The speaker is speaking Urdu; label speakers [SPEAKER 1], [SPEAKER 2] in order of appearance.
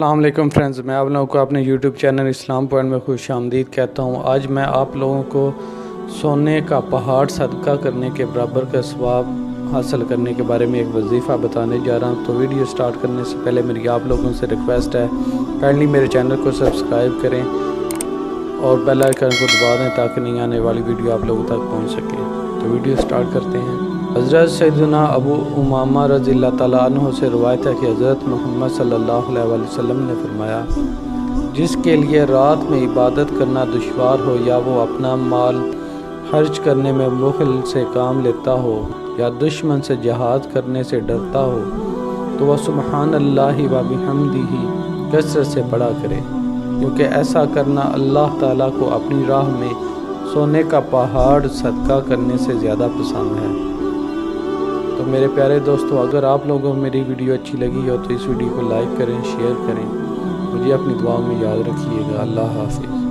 [SPEAKER 1] السلام علیکم فرینڈز، میں آپ لوگوں کو اپنے یوٹیوب چینل اسلام پوائنٹ میں خوش آمدید کہتا ہوں۔ آج میں آپ لوگوں کو سونے کا پہاڑ صدقہ کرنے کے برابر کا ثواب حاصل کرنے کے بارے میں ایک وظیفہ بتانے جا رہا ہوں۔ تو ویڈیو سٹارٹ کرنے سے پہلے میری آپ لوگوں سے ریکویسٹ ہے، کائنڈلی میرے چینل کو سبسکرائب کریں اور بیل آئیکن کو دبا دیں تاکہ نئی آنے والی ویڈیو آپ لوگوں تک پہنچ سکے۔ تو ویڈیو سٹارٹ کرتے ہیں۔ حضرت سیدنا ابو امامہ رضی اللہ تعالیٰ عنہ سے روایت ہے کہ حضرت محمد صلی اللہ علیہ وسلم نے فرمایا، جس کے لیے رات میں عبادت کرنا دشوار ہو، یا وہ اپنا مال خرچ کرنے میں بخل سے کام لیتا ہو، یا دشمن سے جہاد کرنے سے ڈرتا ہو، تو وہ سبحان اللہ و بحمدہ کثرت سے پڑھا کرے، کیونکہ ایسا کرنا اللہ تعالیٰ کو اپنی راہ میں سونے کا پہاڑ صدقہ کرنے سے زیادہ پسند ہے۔ تو میرے پیارے دوستو، اگر آپ لوگوں کو میری ویڈیو اچھی لگی ہو تو اس ویڈیو کو لائک کریں، شیئر کریں، مجھے اپنی دعاؤں میں یاد رکھیے گا۔ اللہ حافظ۔